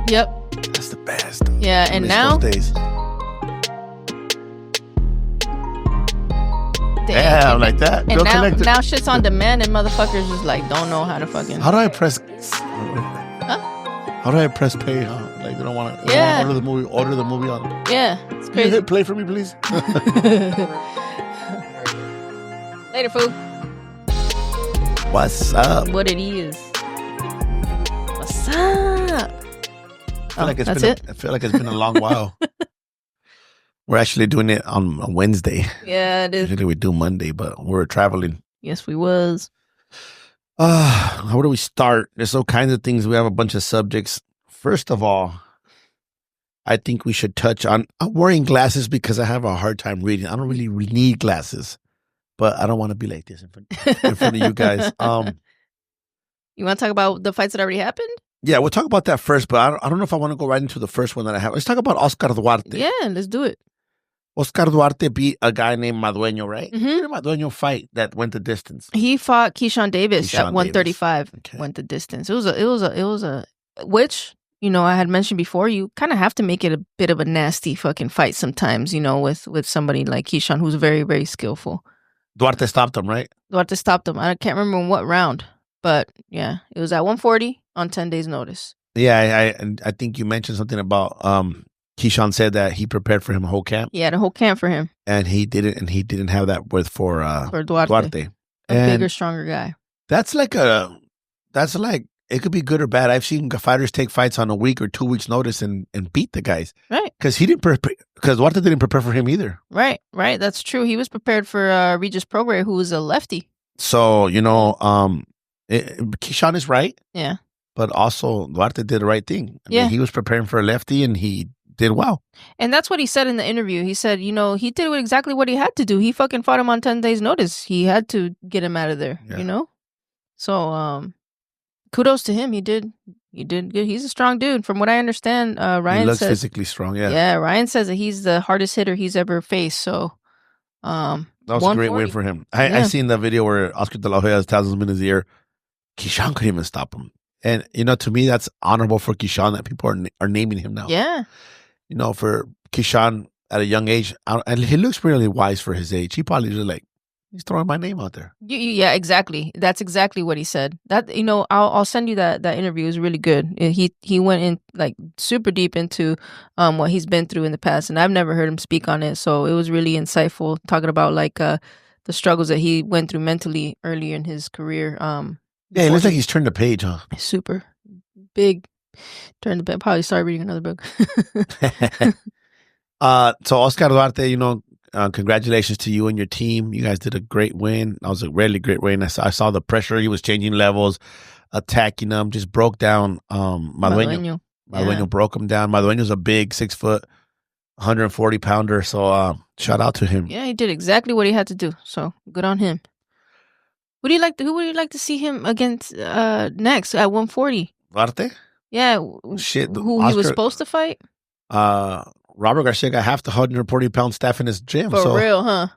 Yep. That's the best. Yeah, and now. Days. Yeah, like that. And now shit's on demand and motherfuckers just like don't know how to fucking. How do I press? Huh? How do I press play? Like they don't want to. Yeah. Order the movie. Order the movie on. Yeah, it's Can crazy. you hit play for me, please? Later, fool. What's up? What it is? What's up? I feel like it's been a long while. We're actually doing it on a Wednesday. Yeah, it is. Usually we do Monday, but we're traveling. Yes, we was. How do we start? There's all kinds of things. We have a bunch of subjects. First of all, I think we should touch on. I'm wearing glasses because I have a hard time reading. I don't really need glasses, but I don't want to be like this in front of you guys. You want to talk about the fights that already happened? Yeah, we'll talk about that first, but I don't know if I want to go right into the first one that I have. Let's talk about Oscar Duarte. Yeah, let's do it. Oscar Duarte beat a guy named Madueño, right? Mm-hmm. Who did Madueño fight that went the distance? He fought Keyshawn Davis at 135. Okay. Went the distance. It was a which, you know, I had mentioned before, you kind of have to make it a bit of a nasty fucking fight sometimes, you know, with somebody like Keyshawn who's very, very skillful. Duarte stopped him, right? Duarte stopped him. I can't remember in what round, but yeah, it was at 140 on 10 days notice. Yeah, I think you mentioned something about Keyshawn said that he prepared for him a whole camp. Yeah, the whole camp for him. And he didn't have that for Duarte. A bigger, stronger guy. That's like it could be good or bad. I've seen fighters take fights on a week or 2 weeks notice and beat the guys. Right. Because Duarte didn't prepare for him either. Right. That's true. He was prepared for Regis Prograis, who was a lefty. So, you know, Keyshawn is right. Yeah. But also Duarte did the right thing. I mean, he was preparing for a lefty and he did well. And that's what he said in the interview. He said, you know, he did exactly what he had to do. He fucking fought him on 10 days notice. He had to get him out of there, you know? So, kudos to him. He did good. He's a strong dude. From what I understand, Ryan he looks says, physically strong, yeah. Yeah, Ryan says that he's the hardest hitter he's ever faced. So, that was a great win for him. I seen the video where Oscar De La Hoya tells him in his ear, Keyshawn couldn't even stop him. And, you know, to me, that's honorable for Keyshawn that people are naming him now. Yeah. You know, for Keyshawn at a young age, and he looks really wise for his age. He probably just like, he's throwing my name out there. Yeah, exactly. That's exactly what he said. That, you know, I'll send you that interview. It was really good. He went in like super deep into what he's been through in the past, and I've never heard him speak on it. So it was really insightful, talking about like the struggles that he went through mentally early in his career. Yeah, it looks like he's turned the page, huh? Super big. Turned the page. Probably start reading another book. So Oscar Duarte, you know, congratulations to you and your team. You guys did a great win. That was a really great win. I saw the pressure. He was changing levels, attacking them, just broke down Madueño. Madueño broke him down. Madueño's a big 6 foot, 140 pounder. So shout out to him. Yeah, he did exactly what he had to do. So good on him. Who would you like to see him against next at 140? Duarte? Yeah. Shit. Who he was supposed to fight? Robert Garcia got half the 140-pound staff in his gym. For real, huh?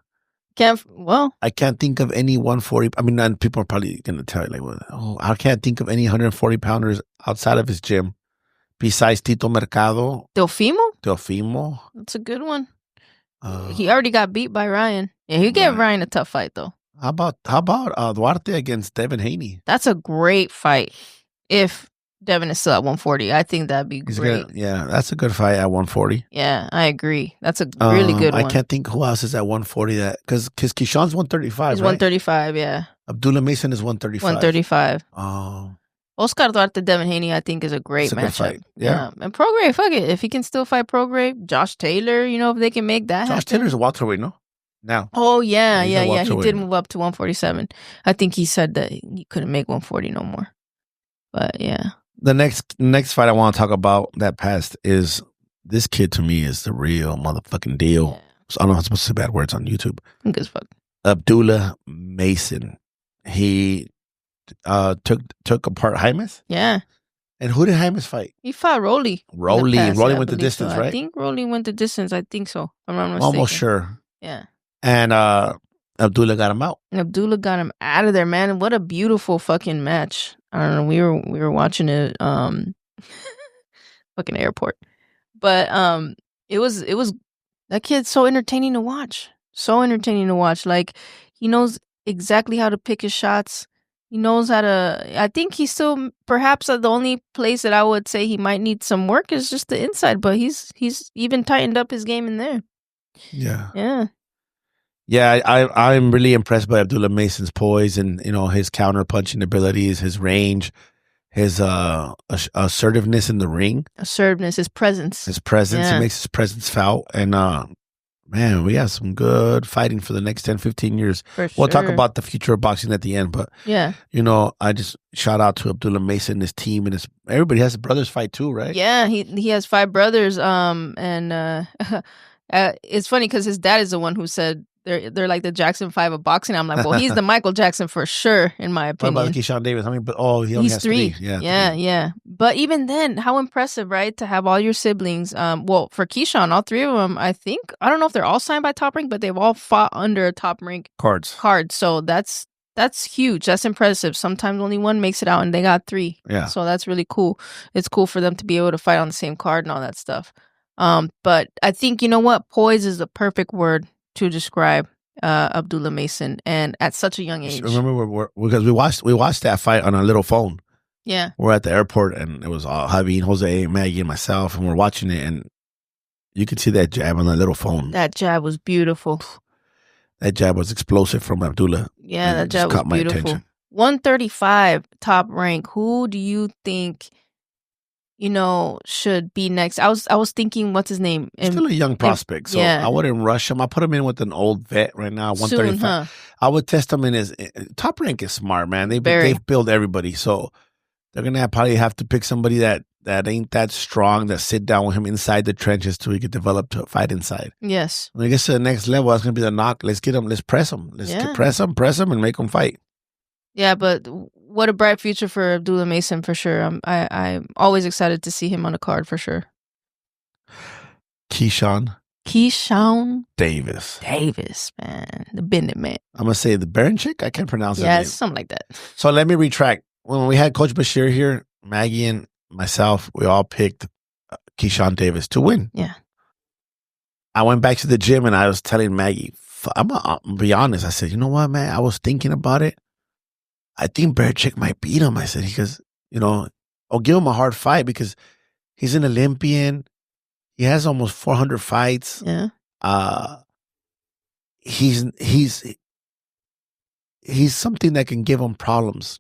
I can't think of any 140. I mean, and people are probably going to tell you, like, I can't think of any 140-pounders outside of his gym besides Tito Mercado. Teofimo. That's a good one. He already got beat by Ryan. Yeah, he gave Ryan a tough fight, though. How about Duarte against Devin Haney? That's a great fight. If Devin is still at 140, I think that'd be great. That's a good fight at 140. Yeah, I agree. That's a really good one. I can't think who else is at 140 because Keyshawn's 135. He's 135, yeah. Abdullah Mason is 135. 135. Oh. Oscar Duarte, Devin Haney, I think is a great matchup. Yeah. And Prograis, fuck it. If he can still fight Prograis, Josh Taylor, you know, if they can make that happen. Josh Taylor's a welterweight, no? Now. Oh, yeah. He did move up to 147. I think he said that he couldn't make 140 no more. But yeah. The next fight I want to talk about that passed is this kid to me is the real motherfucking deal. Yeah. So I don't know how I'm supposed to say bad words on YouTube. Good as fuck. Abdullah Mason. He took apart Jaimes. Yeah. And who did Jaimes fight? He fought Rolly. Rolly went the distance, right? I think Rolly went the distance. I think so. I'm not mistaken. Almost sure. Yeah. And Abdullah got him out. Abdullah got him out of there, man. What a beautiful fucking match. I don't know. We were watching it. fucking airport. But it was that kid's so entertaining to watch. So entertaining to watch. Like, he knows exactly how to pick his shots. He knows how to. I think he's still perhaps the only place that I would say he might need some work is just the inside. But he's even tightened up his game in there. Yeah. Yeah. Yeah, I'm really impressed by Abdullah Mason's poise and his counter punching abilities, his range, his assertiveness in the ring, Assertiveness, his presence. He makes his presence felt. And man, we have some good fighting for the next 10-15 years. We'll talk about the future of boxing at the end, but yeah, I just shout out to Abdullah Mason, his team, and everybody has a brothers fight too, right? Yeah, he has 5 brothers. It's funny because his dad is the one who said they're like the Jackson 5 of boxing. I'm like, well, he's the Michael Jackson for sure, in my opinion. What about Keyshawn Davis? He only he's has 3. 3. Yeah. But even then, how impressive, right? To have all your siblings. Well, for Keyshawn, all 3 of them, I don't know if they're all signed by Top Rank, but they've all fought under a Top Rank cards. So that's huge. That's impressive. Sometimes only one makes it out, and they got 3. Yeah. So that's really cool. It's cool for them to be able to fight on the same card and all that stuff. But I think, you know what? Poise is the perfect word to describe Abdullah Mason, and at such a young age. Remember, because we watched that fight on our little phone. Yeah. We're at the airport, and it was Javi, Jose, Maggie, and myself, and we're watching it, and you could see that jab on that little phone. That jab was beautiful. That jab was explosive from Abdullah. Yeah, that jab was beautiful. 135 Top Rank. Who do you think should be next? I was thinking, what's his name? Still a young prospect, so I wouldn't rush him. I put him in with an old vet right now, 135. Soon, huh? I would test him in his Top Rank is smart, man. They've built everybody, so they're gonna probably have to pick somebody that ain't that strong, that sit down with him inside the trenches till he could develop to fight inside. Yes. When he gets to the next level, that's gonna be the knock. Let's get him. Let's press him. Press him, and make him fight. Yeah, but what a bright future for Abdullah Mason for sure. I'm always excited to see him on the card for sure. Keyshawn Davis, man, the Bennett man. I'm gonna say the Berinchyk. I can't pronounce it. Yeah, something like that. So let me retract. When we had Coach Bashir here, Maggie and myself, we all picked Keyshawn Davis to win. Yeah. I went back to the gym and I was telling Maggie, I'm gonna be honest. I said, you know what, man? I was thinking about it. I think Berinchyk might beat him. I said, because, I'll give him a hard fight because he's an Olympian. He has almost 400 fights. Yeah. He's something that can give him problems.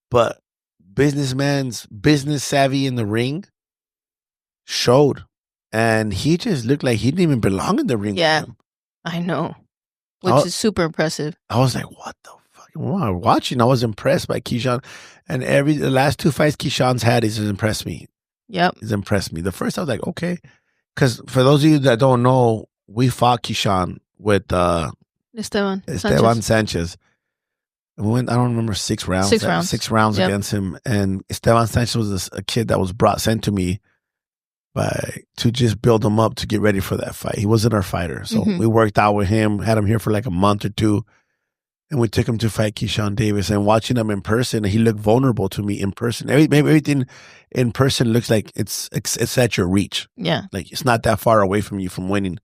But businessman's business savvy in the ring showed. And he just looked like he didn't even belong in the ring. Yeah, with him. I know. Which is super impressive. I was like, what the fuck? While I was watching, I was impressed by Keyshawn. And the last 2 fights Keyshawn's had, he's impressed me. Yep. He's impressed me. The first, I was like, okay. Because for those of you that don't know, we fought Keyshawn with Esteban Sanchez. And we went, I don't remember, 6 rounds. 6 rounds yep. against him. And Esteban Sanchez was a kid that was sent to me to just build him up to get ready for that fight. He wasn't our fighter. So we worked out with him, had him here for like a month or 2. And we took him to fight Keyshawn Davis. And watching him in person, he looked vulnerable to me in person. Everything in person looks like it's at your reach. Yeah. Like it's not that far away from you from winning.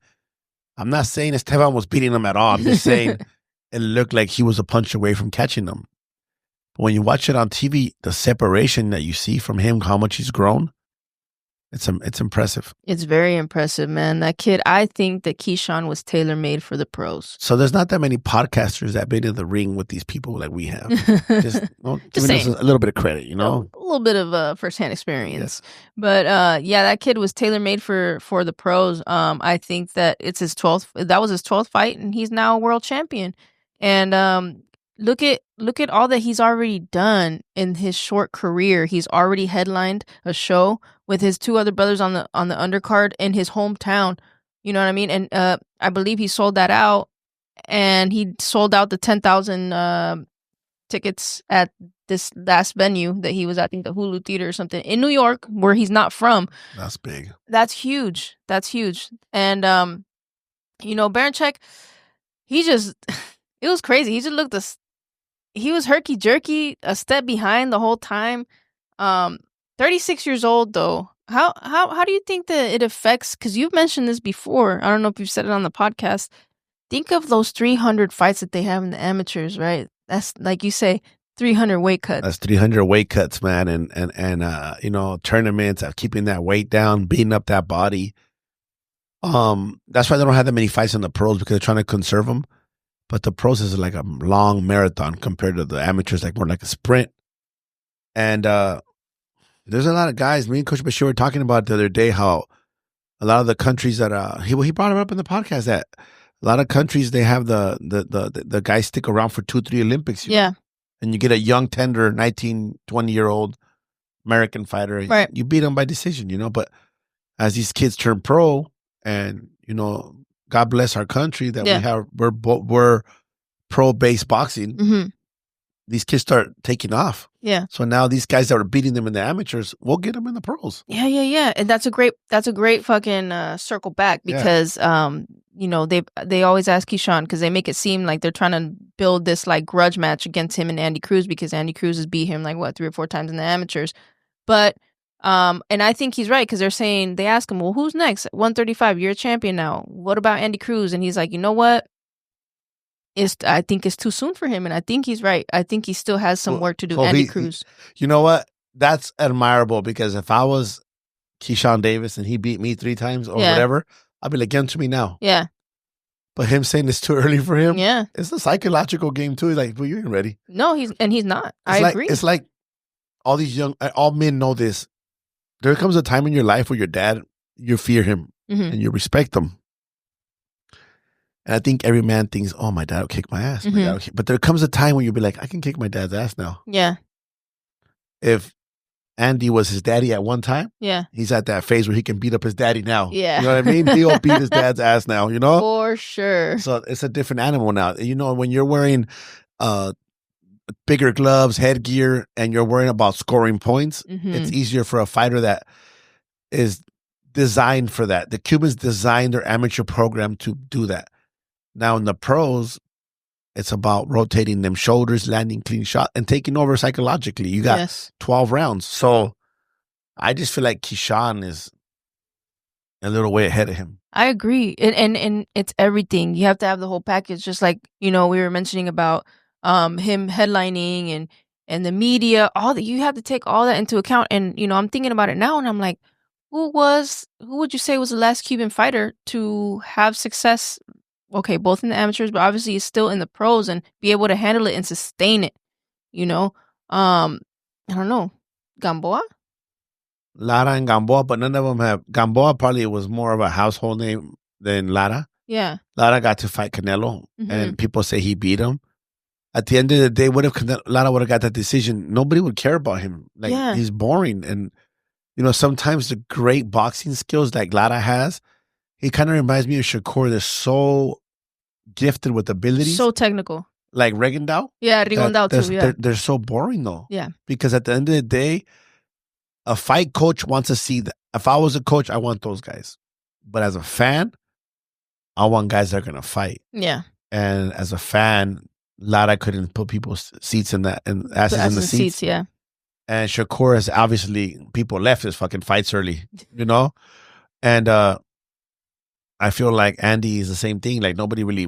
I'm not saying Esteban was beating him at all. I'm just saying it looked like he was a punch away from catching him. But when you watch it on TV, the separation that you see from him, how much he's grown, it's impressive. It's very impressive, man. That kid, I think that Keyshawn was tailor-made for the pros. So there's not that many podcasters that been in the ring with these people like we have. Just giving us a little bit of credit, A little bit of firsthand experience. Yes. But that kid was tailor-made for the pros. I think that it's his 12th. That was his 12th fight, and he's now a world champion. And look at all that he's already done in his short career. He's already headlined a show with his 2 other brothers on the undercard in his hometown. You know what I mean? And I believe he sold that out, and he sold out the 10,000 tickets at this last venue that he was at, I think the Hulu Theater or something in New York, where he's not from. That's big. That's huge. And Berinchyk, he just it was crazy. He just looked he was herky-jerky, a step behind the whole time. 36 years old, though. How do you think that it affects? Because you've mentioned this before. I don't know if you've said it on the podcast. Think of those 300 fights that they have in the amateurs, right? That's like you say, 300 weight cuts. That's 300 weight cuts, man, and tournaments of keeping that weight down, beating up that body. That's why they don't have that many fights in the pros, because they're trying to conserve them. But the pros is like a long marathon compared to the amateurs, like more like a sprint. And there's a lot of guys. Me and Coach Bashir were talking about the other day how a lot of the countries that he brought it up in the podcast that a lot of countries, they have the guys stick around for 2-3 Olympics. Yeah. And you get a young, tender, 19, 20-year-old American fighter. Right. You beat them by decision, But as these kids turn pro, and, God bless our country that we're pro-based boxing. Mm-hmm. These kids start taking off. Yeah. So now these guys that are beating them in the amateurs, we'll get them in the pros. Yeah. And that's a great fucking circle back, because they always ask Keyshawn, because they make it seem like they're trying to build this like grudge match against him and Andy Cruz, because Andy Cruz has beat him like 3 or 4 times in the amateurs. But and I think he's right, because they ask him, well, who's next? 135, you're a champion now. What about Andy Cruz? And he's like, you know what? I think it's too soon for him, and I think he's right. I think he still has some work to do. Andy Cruz. You know what? That's admirable, because if I was Keyshawn Davis and he beat me 3 times or whatever, I'd be like, get him to me now. Yeah. But him saying it's too early for him, yeah, it's a psychological game too. He's like, well, you ain't ready. No, he's not. I agree. It's like all men know this. There comes a time in your life where your dad, you fear him and you respect him. And I think every man thinks, oh, my dad will kick my ass. But there comes a time when you'll be like, I can kick my dad's ass now. Yeah. If Andy was his daddy at one time, yeah, he's at that phase where he can beat up his daddy now. Yeah. You know what I mean? He'll beat his dad's ass now, For sure. So it's a different animal now. When you're wearing bigger gloves, headgear, and you're worrying about scoring points, it's easier for a fighter that is designed for that. The Cubans designed their amateur program to do that. Now in the pros, it's about rotating them shoulders, landing clean shot, and taking over psychologically. You got 12 rounds. So I just feel like Keyshawn is a little way ahead of him. I agree. And it's everything. You have to have the whole package, just like, we were mentioning about him headlining and the media, you have to take all that into account. And, I'm thinking about it now, and I'm like, who would you say was the last Cuban fighter to have success? Okay, both in the amateurs, but obviously is still in the pros and be able to handle it and sustain it. I don't know. Gamboa? Lara and Gamboa, but none of them have. Gamboa probably was more of a household name than Lara. Yeah. Lara got to fight Canelo, and people say he beat him. At the end of the day, what if Lara would have got that decision? Nobody would care about him. He's boring. And, sometimes the great boxing skills like Lara has, he kind of reminds me of Shakur. They're so gifted with abilities. So technical. Like Rigondeaux? Yeah, Rigondeaux too, yeah. They're so boring, though. Yeah. Because at the end of the day, a fight coach wants to see that. If I was a coach, I want those guys. But as a fan, I want guys that are going to fight. Yeah. And as a fan, Lara couldn't put people's seats in that, and asses in the seats. Yeah. And Shakur has obviously, people left his fucking fights early, And I feel like Andy is the same thing. Like, nobody really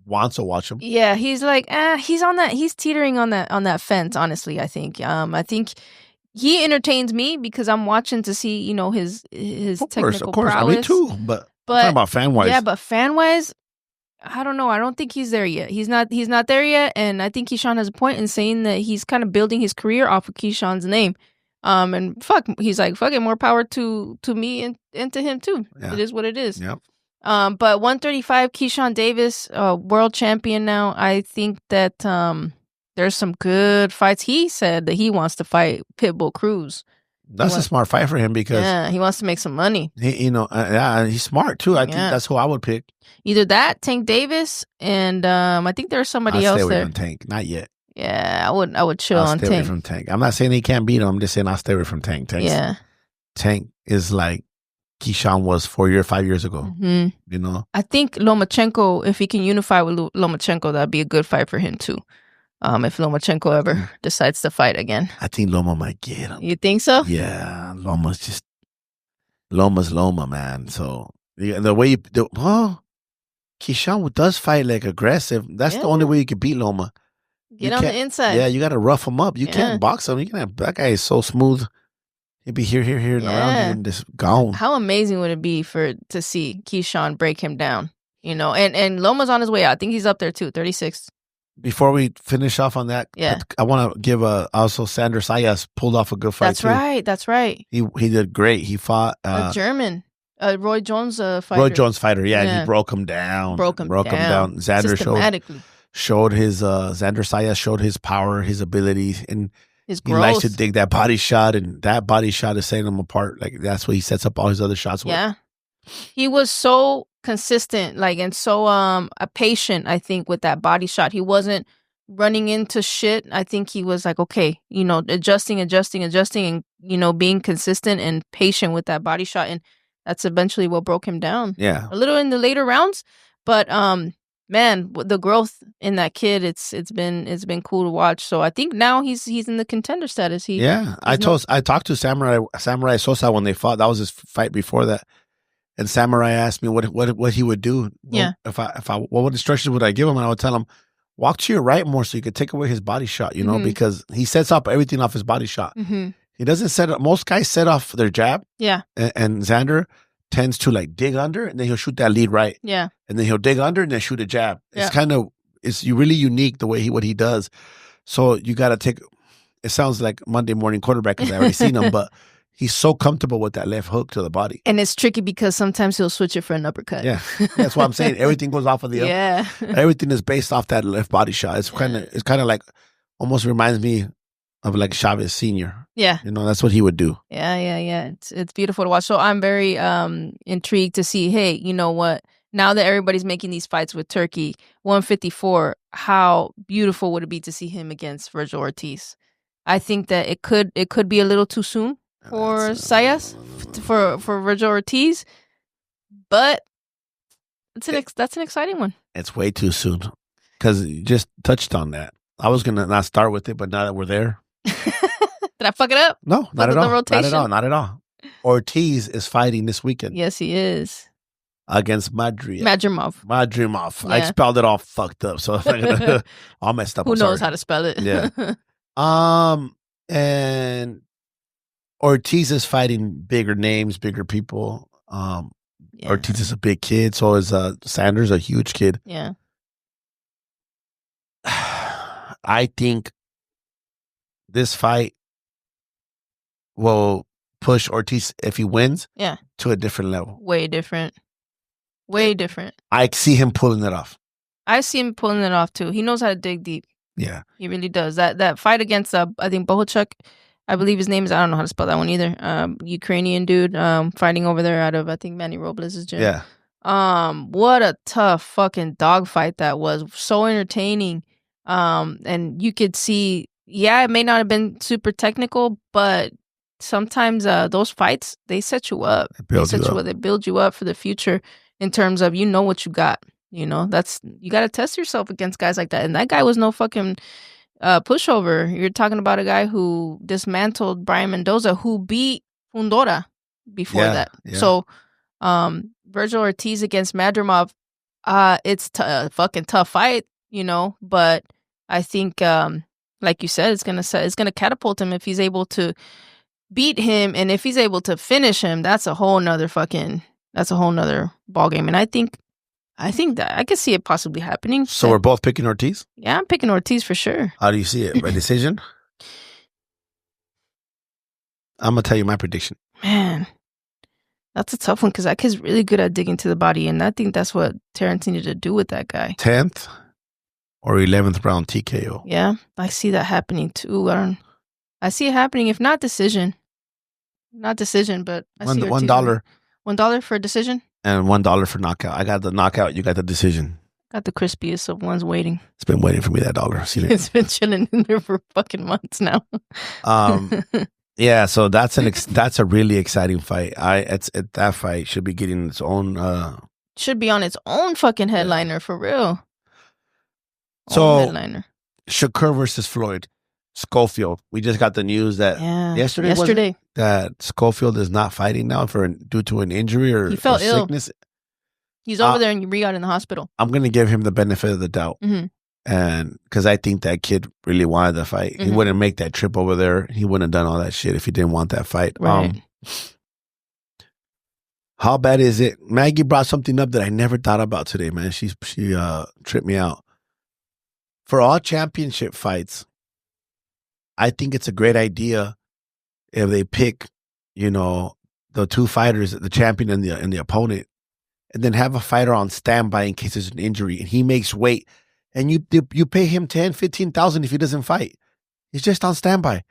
wants to watch him. Yeah, he's like, he's teetering on that fence, honestly, I think. I think he entertains me because I'm watching to see, his technical prowess. I mean, too, but I'm talking about fan-wise. Yeah, but fan-wise, I don't know. I don't think he's there yet. He's not there yet, and I think Keyshawn has a point in saying that he's kind of building his career off of Keyshawn's name. And he's like, fuck it, more power to me and to him too. Yeah. It is what it is. Yep. But 135, Keyshawn Davis, world champion now. I think that there's some good fights. He said that he wants to fight Pitbull Cruz. That's a smart fight for him because he wants to make some money. He's smart too. I think that's who I would pick. Either that, Tank Davis, and I think there's somebody else there. Stay away from Tank. Not yet. Yeah, I would chill on Tank. Stay away from Tank. I'm not saying he can't beat him. I'm just saying I'll stay away from Tank. Tank is like Keyshawn was 5 years ago. Mm-hmm. I think Lomachenko, if he can unify with Lomachenko, that'd be a good fight for him too. If Lomachenko ever decides to fight again. I think Loma might get him. You think so? Yeah, Loma's just Loma's Loma, man. So the way Keyshawn does fight like aggressive. That's the only way you can beat Loma. Get on the inside. Yeah, you got to rough him up. You can't box him. That guy is so smooth. He'd be here, and around you and just gone. How amazing would it be to see Keyshawn break him down? And Loma's on his way out. I think he's up there too, 36. Before we finish off on that, I want to give also Sandor Sayas pulled off a good fight. That's right. He did great. He fought a German, Roy Jones fighter. Roy Jones fighter, yeah. And he broke him down. Broke him down. Xander showed his Sandor Sayas showed his power, his abilities, and his growth. He likes to dig that body shot, and that body shot is setting him apart. Like that's what he sets up all his other shots with. Yeah, he was so consistent, and so patient. I think with that body shot, he wasn't running into shit. I think he was like, okay, adjusting, and being consistent and patient with that body shot, and that's eventually what broke him down. Yeah, a little in the later rounds, but man, the growth in that kid, it's been cool to watch. So I think now he's in the contender status. I talked to Samurai Sosa when they fought. That was his fight before that. And Samurai asked me what he would do. Yeah. What instructions would I give him? And I would tell him, walk to your right more so you could take away his body shot, because he sets up everything off his body shot. Mm-hmm. He doesn't set up, most guys set off their jab. Yeah. And Xander tends to dig under and then he'll shoot that lead right. Yeah. And then he'll dig under and then shoot a jab. Yeah. It's really unique the way what he does. So you got to take, it sounds like Monday morning quarterback because I already seen him, but he's so comfortable with that left hook to the body. And it's tricky because sometimes he'll switch it for an uppercut. Yeah. That's what I'm saying. Everything goes off of the yeah. Everything is based off that left body shot. It's kind of like, almost reminds me of like Chavez Sr. Yeah. That's what he would do. Yeah. It's beautiful to watch. So I'm very intrigued to see, hey, you know what? Now that everybody's making these fights with Turkey, 154, how beautiful would it be to see him against Virgil Ortiz? I think that it could be a little too soon for Sayas, for Virgil Ortiz, but that's an exciting one. It's way too soon because you just touched on that. I was going to not start with it, but now that we're there. Did I fuck it up? No, not at all. Not at all. Ortiz is fighting this weekend. Yes, he is. Against Madrimov. Yeah. I spelled it all fucked up, so all messed up. Who knows how to spell it? Yeah. And Ortiz is fighting bigger names, bigger people. Ortiz is a big kid, so is Sanders a huge kid. Yeah. I think this fight will push Ortiz, if he wins, to a different level. Way different. I see him pulling it off. I see him pulling it off too. He knows how to dig deep. Yeah. He really does. That fight against, I think, Bohachuk, I believe his name is, I don't know how to spell that one either. Ukrainian dude fighting over there out of, I think, Manny Robles' gym. Yeah. What a tough fucking dogfight that was. So entertaining. And you could see, it may not have been super technical, but sometimes those fights, they set you up. They build you up for the future in terms of what you got. You got to test yourself against guys like that. And that guy was no fucking pushover. You're talking about a guy who dismantled Brian Mendoza, who beat Fundora before that. Yeah. So Virgil Ortiz against Madrimov, it's a fucking tough fight, but I think, like you said, it's gonna catapult him if he's able to beat him, and if he's able to finish him, that's a whole nother ball game. And I think that I could see it possibly happening. So we're both picking Ortiz? Yeah, I'm picking Ortiz for sure. How do you see it? By decision? I'm gonna tell you my prediction. Man, that's a tough one because that kid's really good at digging to the body, and I think that's what Terrence needed to do with that guy. 10th or 11th round TKO. Yeah, I see that happening too. I see it happening, if not decision. Not decision, but I see $1. $1 for a decision? And $1 for knockout. I got the knockout, you got the decision. Got the crispiest of ones waiting. It's been waiting for me, that dollar. It's been chilling in there for fucking months now. Yeah, so that's a really exciting fight. That fight should be getting its own should be on its own fucking headliner for real. So headliner. Shakur versus Floyd. Schofield. We just got the news that yesterday was it? That Schofield is not fighting now due to an injury or he felt ill. Sickness. He's over there in Riyadh in the hospital. I'm going to give him the benefit of the doubt. And because I think that kid really wanted the fight. He wouldn't make that trip over there. He wouldn't have done all that shit if he didn't want that fight. Right. How bad is it? Maggie brought something up that I never thought about today, man. She tripped me out. For all championship fights, I think it's a great idea if they pick, the two fighters, the champion and the opponent, and then have a fighter on standby in case there's an injury and he makes weight, and you pay him $10,000-$15,000 if he doesn't fight. He's just on standby.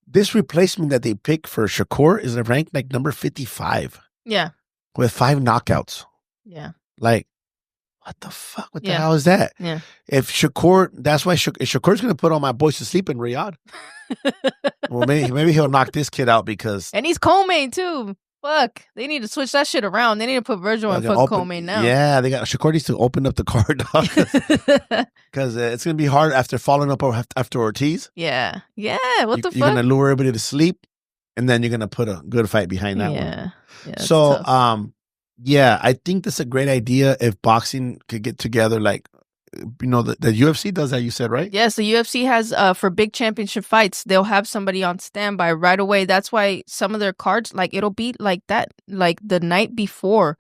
This replacement that they pick for Shakur is ranked like number 55. Yeah. With 5 knockouts. Yeah. Like, what the fuck? What the hell is that? Yeah. If Shakur, that's why Shakur's going to put all my boys to sleep in Riyadh. Well, maybe he'll knock this kid out because. And he's co-main too. Fuck. They need to switch that shit around. They need to put Virgil and fuck co-main now. Yeah, Shakur needs to open up the card because it's going to be hard after following up after Ortiz. Yeah. Yeah. What the fuck? You're going to lure everybody to sleep and then you're going to put a good fight behind that one. Yeah. So, I think that's a great idea if boxing could get together like, the UFC does that, you said, right? Yes, the UFC has, for big championship fights, they'll have somebody on standby right away. That's why some of their cards, like, it'll be like that, like the night before,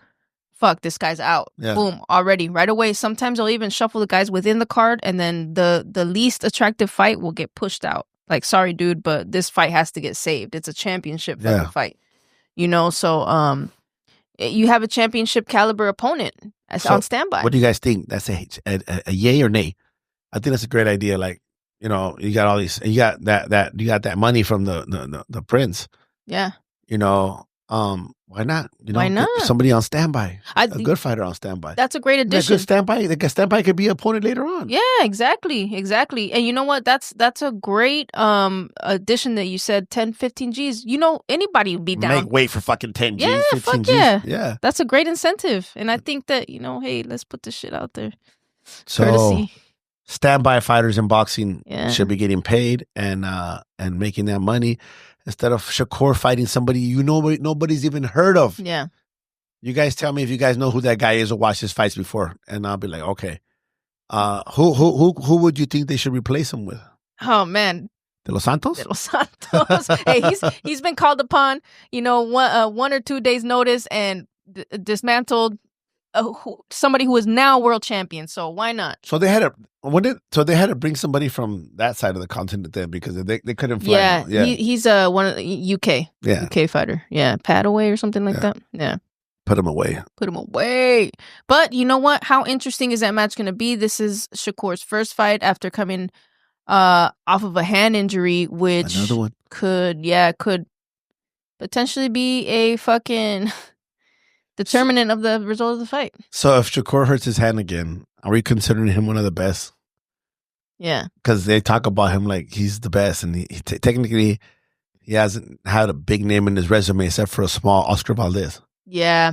fuck, this guy's out. Yeah. Boom, already, right away. Sometimes they'll even shuffle the guys within the card, and then the least attractive fight will get pushed out. Like, sorry, dude, but this fight has to get saved. It's a championship fight. So you have a championship caliber opponent on standby. What do you guys think? That's a yay or nay? I think that's a great idea. Like, you got all these, you got that money from the prince. Yeah. Why not? Why not? Somebody on standby. A good fighter on standby. That's a great addition. The standby could be an opponent later on. Yeah, exactly. And you know what? That's a great addition that you said 10, 15 G's. Anybody would be down. Make weight for fucking 10 G's, yeah, 15 G's. Yeah. That's a great incentive. And I think that, hey, let's put this shit out there. So, courtesy. Standby fighters in boxing should be getting paid and making that money. Instead of Shakur fighting somebody nobody's even heard of. Yeah. You guys tell me if you guys know who that guy is or watched his fights before, and I'll be like, okay. Who would you think they should replace him with? Oh man. De Los Santos? De Los Santos. Hey, he's been called upon, 1 or 2 days notice and dismantled somebody who is now world champion. So why not? So they had to bring somebody from that side of the continent then because they couldn't fly. Yeah. He's one of the UK. Yeah. UK fighter. Yeah. Padaway or something like that. Yeah. Put him away. But you know what? How interesting is that match going to be? This is Shakur's first fight after coming off of a hand injury, which another one could potentially be a fucking determinant of the result of the fight. So if Shakur hurts his hand again, are we considering him one of the best? Yeah. Because they talk about him like he's the best, and technically he hasn't had a big name in his resume except for a small Oscar Valdez. Yeah.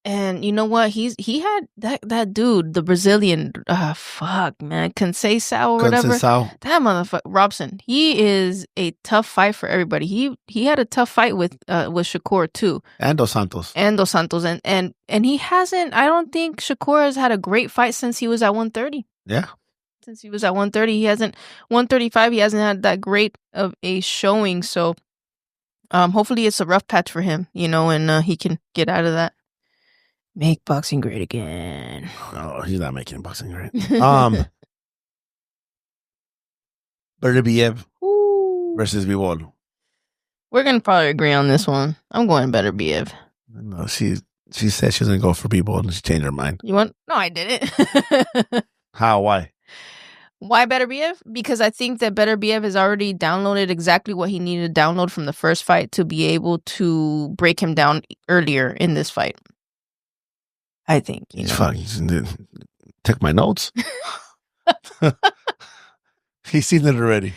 And you know what? He had that dude, the Brazilian, fuck, man, Conceição or whatever. That motherfucker, Robson. He is a tough fight for everybody. He had a tough fight with Shakur too. And Dos Santos. And he hasn't. I don't think Shakur has had a great fight since he was at 130. Yeah. Since he was at 130, he hasn't 135. He hasn't had that great of a showing. So, hopefully it's a rough patch for him, and he can get out of that. Make boxing great again. No, he's not making boxing great. Beterbiev versus Bivol. We're gonna probably agree on this one. I'm going Beterbiev. No, she said she was gonna go for Bivol and she changed her mind. You want? No, I didn't. How? Why? Why Beterbiev? Because I think that Beterbiev has already downloaded exactly what he needed to download from the first fight to be able to break him down earlier in this fight. I think. Took my notes. He's seen it already.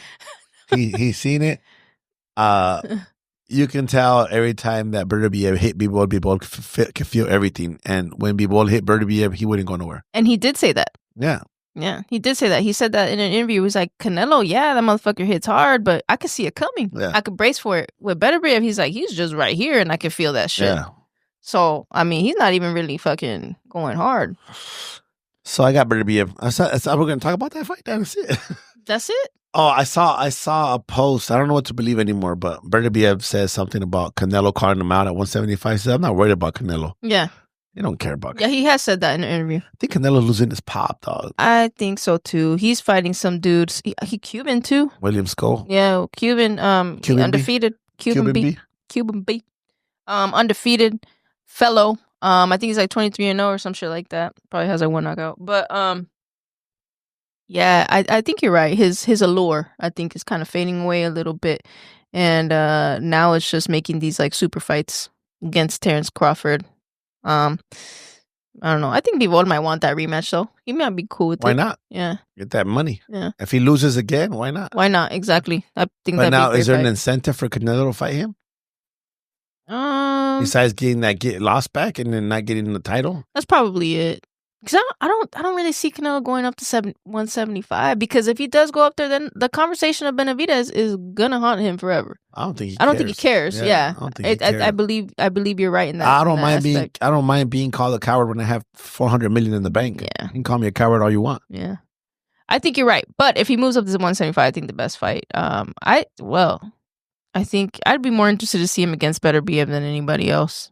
He's seen it. You can tell every time that Beterbiev hit Bivol could feel everything. And when Bivol hit Beterbiev, he wouldn't go nowhere. And he did say that. Yeah. Yeah, he did say that. He said that in an interview. He was like, Canelo, yeah, that motherfucker hits hard, but I could see it coming. Yeah. I could brace for it. With Beterbiev, he's like, he's just right here, and I can feel that shit. Yeah. So, I mean, he's not even really fucking going hard. So I got Beterbiev. We're going to talk about that fight? That's it. That's it? Oh, I saw a post. I don't know what to believe anymore, but Beterbiev says something about Canelo calling him out at 175. He said, I'm not worried about Canelo. Yeah. You don't care about Canelo. Yeah, he has said that in an interview. I think Canelo's losing his pop, dog. I think so, too. He's fighting some dudes. He Cuban, too. William Skull. Yeah, Cuban, Cuban undefeated. B? Cuban B. Undefeated fellow. I think he's like 23-0 or some shit like that. Probably has like one knockout. But yeah, I think you're right. His allure, I think, is kind of fading away a little bit. And now it's just making these like super fights against Terrence Crawford. I don't know. I think Bivol might want that rematch though. He might be cool with it. Why not? Yeah. Get that money. Yeah. If he loses again, why not? Why not? Exactly. I think But that'd now, be a great is there an fight. incentive for Canelo to fight him? Besides getting that lost back and then not getting the title? That's probably it. Because I don't really see Canelo going up to 175. Because if he does go up there, then the conversation of Benavidez is gonna haunt him forever. I don't think he cares. I don't think he cares. Yeah. I don't think he cares. I believe you're right in that. I don't mind being called a coward when I have $400 million in the bank. Yeah. You can call me a coward all you want. Yeah. I think you're right. But if he moves up to 175, I think the best fight. I think I'd be more interested to see him against Beterbiev than anybody else.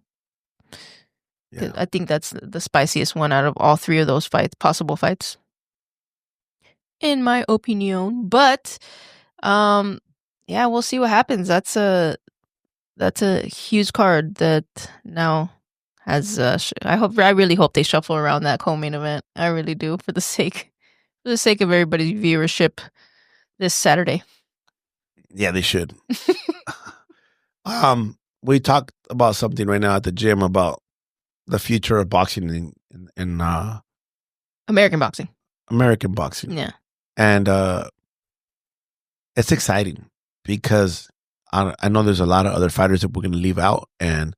Yeah. I think that's the spiciest one out of all three of those possible fights, in my opinion. But, yeah, we'll see what happens. That's a huge card that now has. I really hope they shuffle around that co-main event. I really do, for the sake of everybody's viewership this Saturday. Yeah, they should. We talked about something right now at the gym about the future of boxing in American boxing. American boxing. Yeah. And it's exciting because I know there's a lot of other fighters that we're going to leave out. And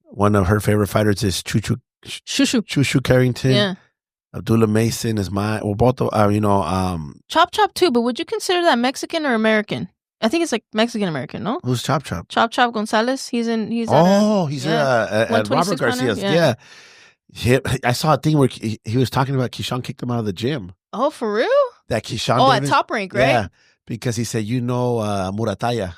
one of her favorite fighters is Shushu Carrington. Yeah. Abdullah Mason is mine. Well, both, Chop Chop too, but would you consider that Mexican or American? I think it's like Mexican-American, no? Who's Chop Chop? Chop Chop Gonzalez. He's at Robert Garcia's. Yeah. I saw a thing where he was talking about Keyshawn kicked him out of the gym. Oh, for real? That Keyshawn Davis? At Top Rank, right? Yeah, because he said, Murataya.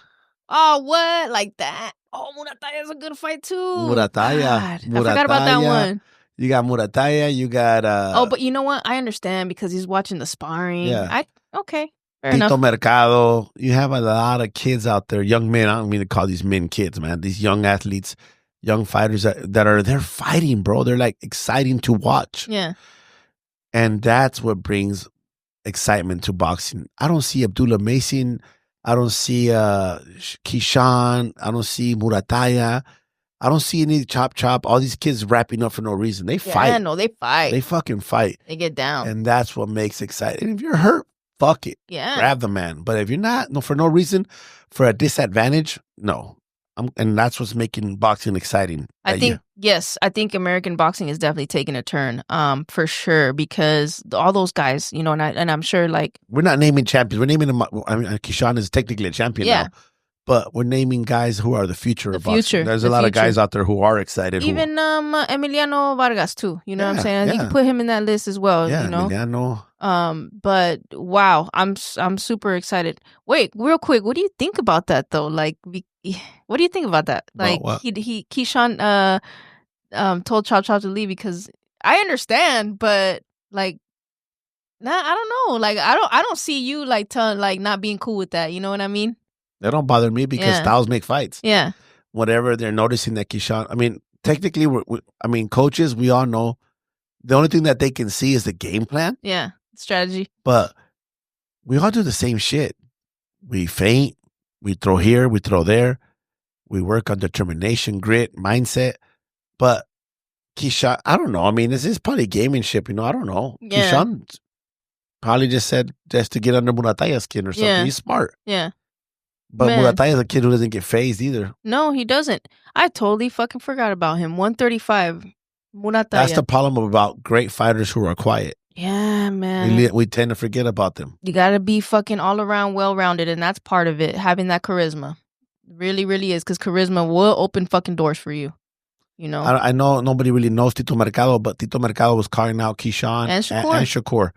Oh, what? Like that? Oh, Murataya's a good fight, too. Murataya. I forgot about that one. You got Murataya, you got... oh, but you know what? I understand because he's watching the sparring. Yeah. Okay. Tito Mercado. You have a lot of kids out there, young men. I don't mean to call these men kids, man. These young athletes, young fighters they're fighting, bro. They're like exciting to watch. Yeah. And that's what brings excitement to boxing. I don't see Abdullah Mason. I don't see Keyshawn. I don't see Murataya. I don't see any Chop Chop. All these kids wrapping up for no reason. They fight. Yeah, no, they fight. They fucking fight. They get down. And that's what makes it exciting. And if you're hurt, fuck it. Yeah. Grab the man. But if you're not, for no reason, for a disadvantage, no. And that's what's making boxing exciting. I think American boxing is definitely taking a turn, for sure, because all those guys, and I'm sure, like, we're not naming champions. We're naming them. I mean, Keyshawn is technically a champion now, but we're naming guys who are the future of boxing. There's a lot of guys out there who are excited. Even Emiliano Vargas too. You know what I'm saying? You can put him in that list as well. Yeah, Emiliano. But wow, I'm super excited. Wait, real quick, what do you think about that though? Like, what do you think about that? Like, Keyshawn told Chop Chop to leave because I understand, but like, I don't know. Like, I don't see you like not being cool with that. You know what I mean? They don't bother me because styles make fights. Yeah. Whatever they're noticing that Keyshawn. I mean, technically, coaches, we all know the only thing that they can see is the game plan. Yeah. Strategy. But we all do the same shit. We feint, we throw here, we throw there. We work on determination, grit, mindset. But Keyshawn, I don't know. I mean, this is probably gamingship, I don't know. Yeah. Keyshawn probably just said just to get under Murataya's skin or something. Yeah. He's smart. Yeah. But Murataya's a kid who doesn't get phased either. No, he doesn't. I totally fucking forgot about him. 135. Murataya. That's the problem about great fighters who are quiet. Yeah, man. We tend to forget about them. You got to be fucking all around well-rounded, and that's part of it, having that charisma. Really, really is, because charisma will open fucking doors for you. You know? I know nobody really knows Tito Mercado, but Tito Mercado was calling out Keyshawn and Shakur.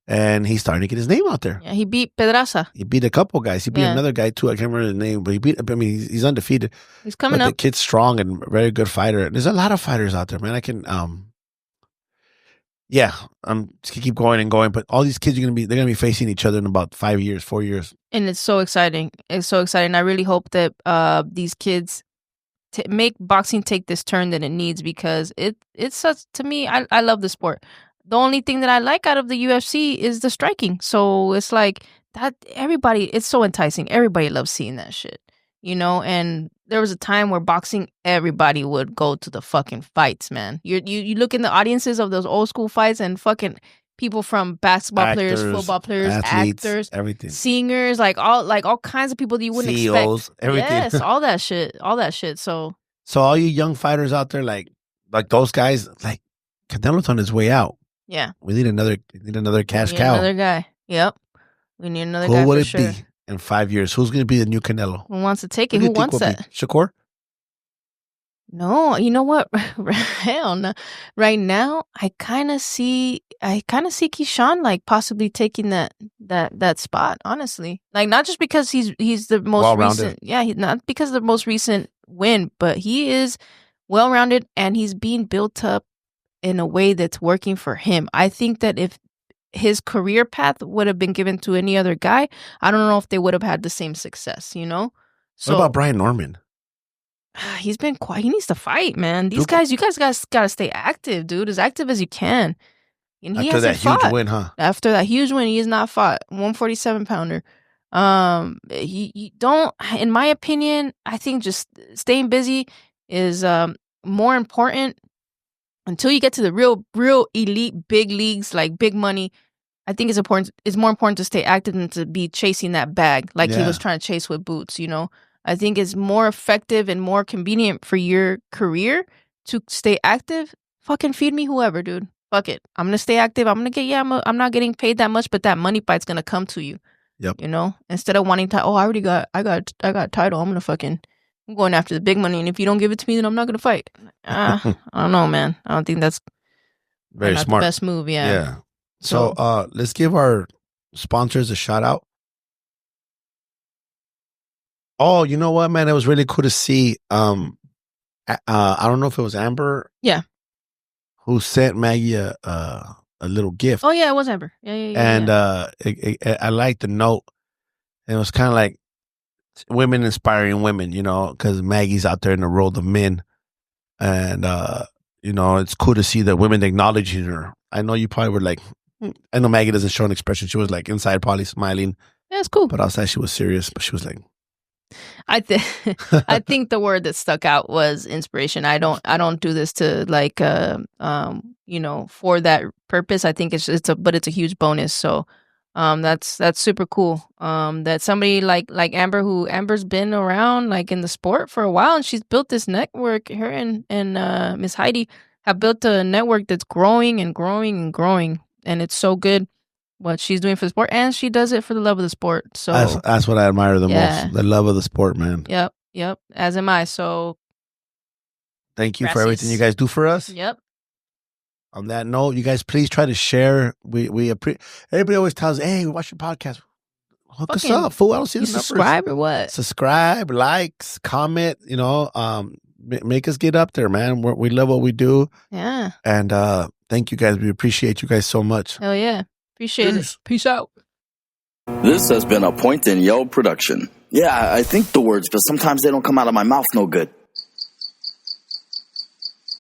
And he's starting to get his name out there. Yeah, he beat Pedraza. He beat a couple guys. He beat another guy too. I can't remember his name, but he's undefeated. He's coming up. The kid's strong and very good fighter. There's a lot of fighters out there, man. I can just keep going and going. But all these kids they're gonna be facing each other in about 5 years, 4 years. And it's so exciting. It's so exciting. I really hope that these kids make boxing take this turn that it needs, because it's such, to me, I love the sport. The only thing that I like out of the UFC is the striking. So it's like that, it's so enticing. Everybody loves seeing that shit, you know? And there was a time where boxing, everybody would go to the fucking fights, man. You look in the audiences of those old school fights, and fucking people from basketball players, football players, athletes, actors, everything, singers, like all kinds of people that you wouldn't CEOs, expect. Everything. Yes, all that shit. So all you young fighters out there, like those guys, like Canelo's on his way out. Yeah, we need another cash cow. Another guy. Yep, we need another guy. Who would it be in 5 years? Who's going to be the new Canelo? Who wants to take it? Who wants that? Shakur? No, you know what? Hell no. Right now, I kind of see Keyshawn like possibly taking that spot. Honestly, like not just because he's the most recent. Yeah, not because of the most recent win, but he is well-rounded and he's being built up in a way that's working for him. I think that if his career path would have been given to any other guy, I don't know if they would have had the same success, you know? So, what about Brian Norman? He's been quiet. He needs to fight, man. You guys gotta stay active, dude. As active as you can. And he hasn't fought. Huge win, huh? After that huge win, he has not fought. 147-pounder. He don't, in my opinion, I think just staying busy is more important. Until you get to the real elite big leagues, like big money, I think it's important. It's more important to stay active than to be chasing that bag like he was trying to chase with Boots. You know, I think it's more effective and more convenient for your career to stay active. Fucking feed me whoever, dude. Fuck it. I'm gonna stay active. I'm gonna get. I'm not getting paid that much, but that money bite's gonna come to you. Yep. You know, instead of wanting to. Oh, I got a title. I'm going after the big money, and if you don't give it to me, then I'm not going to fight. I don't know, man. I don't think that's very smart. The best move, yeah. Yeah. So let's give our sponsors a shout out. Oh, you know what, man? It was really cool to see. I don't know if it was Amber. Yeah. Who sent Maggie a little gift? Oh yeah, it was Amber. Yeah. And I liked the note. And it was kind of like, women inspiring women, you know, because Maggie's out there in the world of men. And, you know, it's cool to see the women acknowledging her. I know you probably were like, I know Maggie doesn't show an expression. She was like inside probably smiling. Yeah, it's cool. But outside she was serious, but she was like. I think the word that stuck out was inspiration. I don't do this to like, you know, for that purpose. I think it's a huge bonus. So, that's super cool. That somebody like Amber's been around like in the sport for a while, and she's built this network. Her and Miss Heidi have built a network that's growing and growing and growing, and it's so good what she's doing for the sport, and she does it for the love of the sport. So that's what I admire the most, the love of the sport, man. Yep. As am I. So thank you for everything you guys do for us. Yep. On that note, you guys please try to share. We appreciate. Everybody always tells, "Hey, we watch your podcast. Hook us up, fool. I don't see the numbers. Subscribe or what? Subscribe, likes, comment. You know, make us get up there, man. We love what we do. Yeah. And thank you guys. We appreciate you guys so much. Hell yeah, appreciate it. Peace out. This has been a Point and Yell production. Yeah, I think the words, but sometimes they don't come out of my mouth no good.